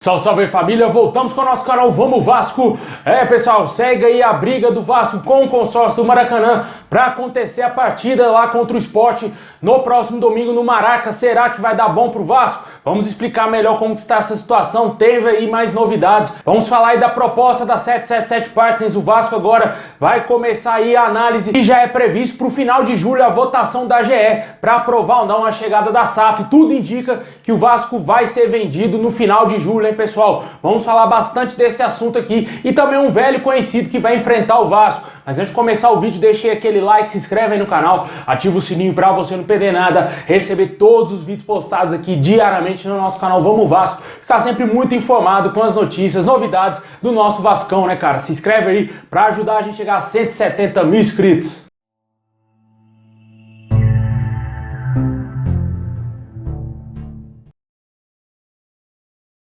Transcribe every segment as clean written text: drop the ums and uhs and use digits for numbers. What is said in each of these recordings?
Salve, salve família, voltamos com o nosso canal Vamos Vasco. Pessoal, segue aí a briga do Vasco com o consórcio do Maracanã para acontecer a partida lá contra o Sport no próximo domingo no Maraca. Será que vai dar bom pro Vasco? Vamos explicar melhor como está essa situação, teve aí mais novidades. Vamos falar aí da proposta da 777 Partners. O Vasco agora vai começar aí a análise e já é previsto para o final de julho a votação da GE para aprovar ou não a chegada da SAF. Tudo indica que o Vasco vai ser vendido no final de julho, hein, pessoal? Vamos falar bastante desse assunto aqui e também um velho conhecido que vai enfrentar o Vasco. Mas antes de começar o vídeo, deixe aquele like, se inscreve aí no canal, ativa o sininho para você não perder nada, receber todos os vídeos postados aqui diariamente no nosso canal Vamos Vasco, ficar sempre muito informado com as notícias, novidades do nosso Vascão, né, cara? Se inscreve aí para ajudar a gente a chegar a 170 mil inscritos.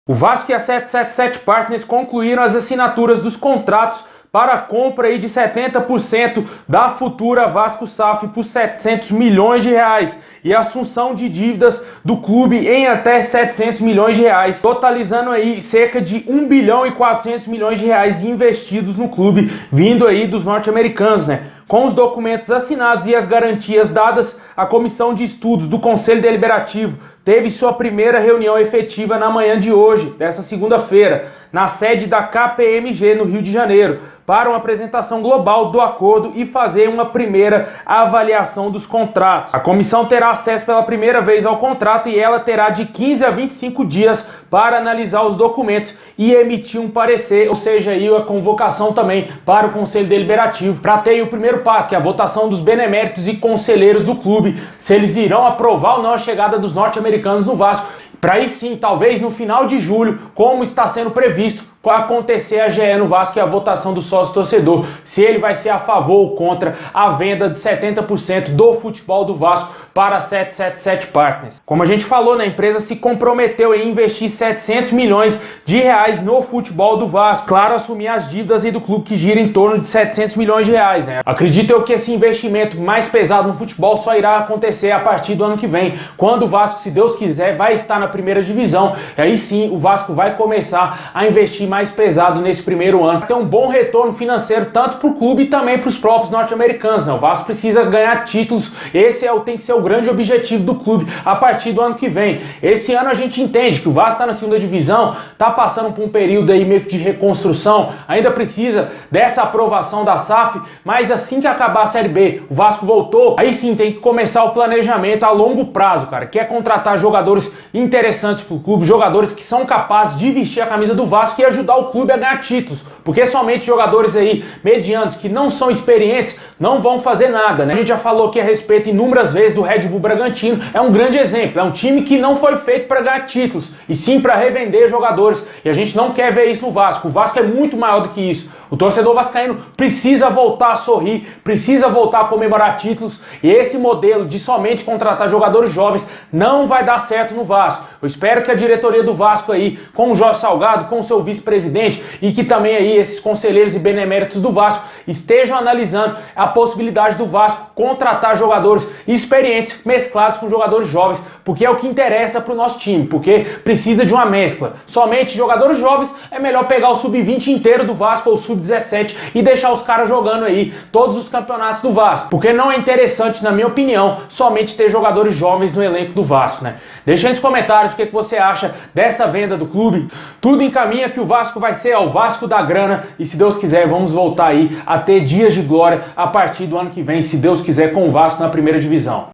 O Vasco e a 777 Partners concluíram as assinaturas dos contratos para a compra aí de 70% da futura Vasco SAF por 700 milhões de reais e a assunção de dívidas do clube em até 700 milhões de reais, totalizando aí cerca de 1 bilhão e 400 milhões de reais investidos no clube, vindo aí dos norte-americanos, né? Com os documentos assinados e as garantias dadas, a Comissão de Estudos do Conselho Deliberativo teve sua primeira reunião efetiva na manhã de hoje, dessa segunda-feira, na sede da KPMG no Rio de Janeiro, para uma apresentação global do acordo e fazer uma primeira avaliação dos contratos. A comissão terá acesso pela primeira vez ao contrato e ela terá de 15 a 25 dias para analisar os documentos e emitir um parecer, ou seja, aí a convocação também para o Conselho Deliberativo, para ter o primeiro passo, que é a votação dos beneméritos e conselheiros do clube, se eles irão aprovar ou não a chegada dos norte-americanos no Vasco, para aí sim, talvez no final de julho, como está sendo previsto, acontecer a GE no Vasco e a votação do sócio-torcedor, se ele vai ser a favor ou contra a venda de 70% do futebol do Vasco para a 777 Partners. Como a gente falou, né, a empresa se comprometeu em investir 700 milhões de reais no futebol do Vasco. Claro, assumir as dívidas aí do clube que gira em torno de 700 milhões de reais, né? Acredito eu que esse investimento mais pesado no futebol só irá acontecer a partir do ano que vem, quando o Vasco, se Deus quiser, vai estar na primeira divisão. E aí sim, o Vasco vai começar a investir mais pesado nesse primeiro ano. Tem um bom retorno financeiro tanto para o clube e também para os próprios norte-americanos, né? O Vasco precisa ganhar títulos, esse tem que ser o grande objetivo do clube a partir do ano que vem. Esse ano a gente entende que o Vasco está na segunda divisão, está passando por um período aí meio que de reconstrução, ainda precisa dessa aprovação da SAF, mas assim que acabar a Série B, o Vasco voltou, aí sim tem que começar o planejamento a longo prazo, cara, que é contratar jogadores interessantes para o clube, jogadores que são capazes de vestir a camisa do Vasco e ajudar o clube a ganhar títulos, porque somente jogadores aí medianos que não são experientes não vão fazer nada, né? A gente já falou aqui a respeito inúmeras vezes do Red Bull Bragantino, é um grande exemplo, é um time que não foi feito para ganhar títulos, e sim para revender jogadores, e a gente não quer ver isso no Vasco. O Vasco é muito maior do que isso. O torcedor vascaíno precisa voltar a sorrir, precisa voltar a comemorar títulos, e esse modelo de somente contratar jogadores jovens não vai dar certo no Vasco. Eu espero que a diretoria do Vasco aí, com o Jorge Salgado, com o seu vice-presidente e que também aí esses conselheiros e beneméritos do Vasco estejam analisando a possibilidade do Vasco contratar jogadores experientes mesclados com jogadores jovens, porque é o que interessa para o nosso time, porque precisa de uma mescla. Somente jogadores jovens é melhor pegar o sub-20 inteiro do Vasco ou o sub-17 e deixar os caras jogando aí todos os campeonatos do Vasco, porque não é interessante, na minha opinião, somente ter jogadores jovens no elenco do Vasco, né? Deixa aí nos comentários o que você acha dessa venda do clube. Tudo encaminha que o Vasco vai ser o Vasco da grana e, se Deus quiser, vamos voltar aí a ter dias de glória a partir do ano que vem, se Deus quiser, com o Vasco na primeira divisão.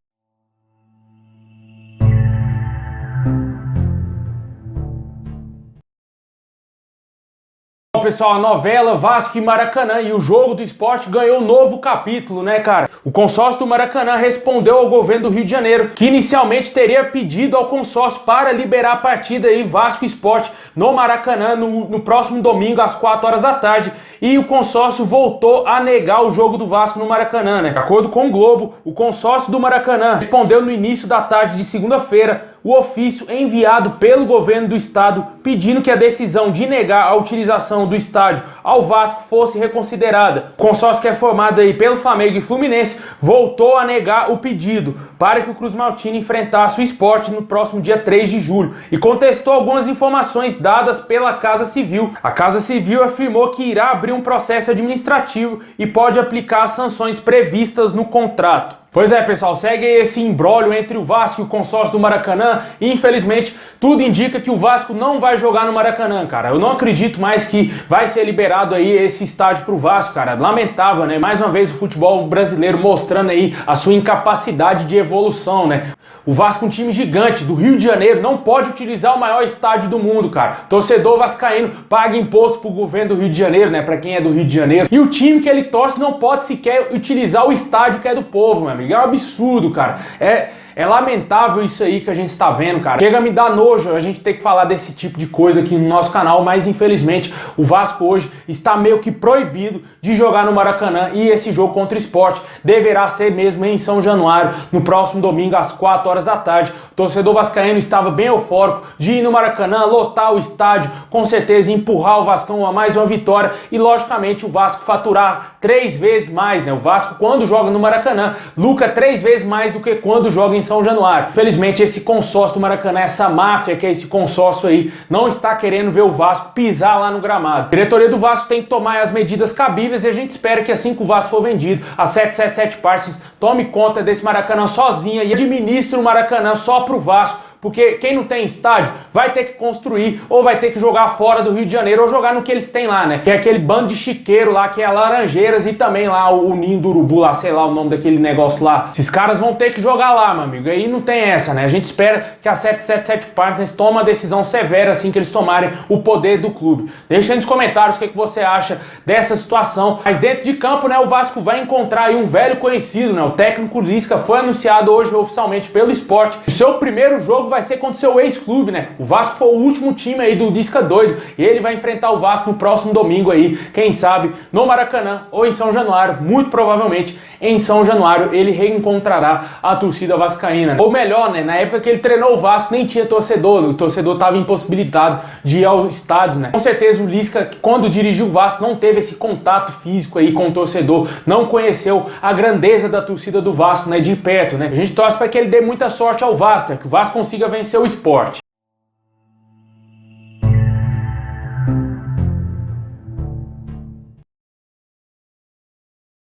Pessoal, a novela Vasco e Maracanã e o jogo do Sport ganhou um novo capítulo, né, cara? O consórcio do Maracanã respondeu ao governo do Rio de Janeiro, que inicialmente teria pedido ao consórcio para liberar a partida aí Vasco e Sport no Maracanã no próximo domingo às 4 horas da tarde, e o consórcio voltou a negar o jogo do Vasco no Maracanã, né? De acordo com o Globo, o consórcio do Maracanã respondeu no início da tarde de segunda-feira o ofício enviado pelo governo do estado pedindo que a decisão de negar a utilização do estádio ao Vasco fosse reconsiderada. O consórcio, que é formado aí pelo Flamengo e Fluminense, voltou a negar o pedido para que o Cruz Maltino enfrentasse o Sport no próximo dia 3 de julho e contestou algumas informações dadas pela Casa Civil. A Casa Civil afirmou que irá abrir um processo administrativo e pode aplicar as sanções previstas no contrato. Pois é, pessoal, segue esse imbróglio entre o Vasco e o consórcio do Maracanã e, infelizmente, tudo indica que o Vasco não vai jogar no Maracanã, cara. Eu não acredito mais que vai ser liberado aí esse estádio pro Vasco, cara. Lamentável, né? Mais uma vez o futebol brasileiro mostrando aí a sua incapacidade de evolução, né? O Vasco, um time gigante do Rio de Janeiro, não pode utilizar o maior estádio do mundo, cara. Torcedor vascaíno paga imposto pro governo do Rio de Janeiro, né? Pra quem é do Rio de Janeiro. E o time que ele torce não pode sequer utilizar o estádio que é do povo, meu amigo. É um absurdo, cara. É lamentável isso aí que a gente está vendo, cara. Chega a me dar nojo a gente ter que falar desse tipo de coisa aqui no nosso canal, mas infelizmente o Vasco hoje está meio que proibido de jogar no Maracanã e esse jogo contra o Sport deverá ser mesmo em São Januário, no próximo domingo às 4 horas da tarde. O torcedor vascaíno estava bem eufórico de ir no Maracanã, lotar o estádio, com certeza empurrar o Vascão a mais uma vitória e logicamente o Vasco faturar 3 vezes mais, né? O Vasco, quando joga no Maracanã, lucra 3 vezes mais do que quando joga em São Januário. Infelizmente, esse consórcio do Maracanã, essa máfia que é esse consórcio aí, não está querendo ver o Vasco pisar lá no gramado. A diretoria do Vasco tem que tomar as medidas cabíveis e a gente espera que assim que o Vasco for vendido, a 777 Partners tome conta desse Maracanã sozinha e administre o Maracanã só pro Vasco. Porque quem não tem estádio vai ter que construir ou vai ter que jogar fora do Rio de Janeiro ou jogar no que eles têm lá, né? Que é aquele bando de chiqueiro lá, que é Laranjeiras e também lá o Ninho do Urubu lá, sei lá o nome daquele negócio lá. Esses caras vão ter que jogar lá, meu amigo. Aí não tem essa, né? A gente espera que a 777 Partners tome uma decisão severa assim que eles tomarem o poder do clube. Deixa aí nos comentários o que você acha dessa situação. Mas dentro de campo, né, o Vasco vai encontrar aí um velho conhecido, né? O técnico Lisca foi anunciado hoje oficialmente pelo Sport. O seu primeiro jogo vai ser contra o seu ex-clube, né? O Vasco foi o último time aí do Lisca doido e ele vai enfrentar o Vasco no próximo domingo aí, quem sabe no Maracanã ou em São Januário, muito provavelmente em São Januário ele reencontrará a torcida vascaína. Ou melhor, né? Na época que ele treinou o Vasco nem tinha torcedor, o torcedor estava impossibilitado de ir aos estádios, né? Com certeza o Lisca, quando dirigiu o Vasco, não teve esse contato físico aí com o torcedor, não conheceu a grandeza da torcida do Vasco, né? De perto, né? A gente torce para que ele dê muita sorte ao Vasco, né? Que o Vasco consiga vencer o Sport.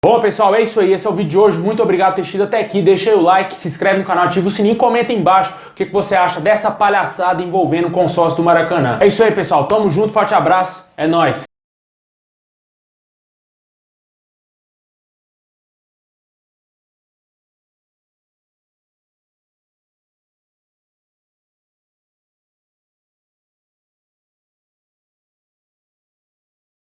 Bom, pessoal, é isso aí. Esse é o vídeo de hoje. Muito obrigado por ter assistido até aqui. Deixa aí o like, se inscreve no canal, ativa o sininho e comenta aí embaixo o que você acha dessa palhaçada envolvendo o consórcio do Maracanã. É isso aí, pessoal. Tamo junto, forte abraço. É nóis.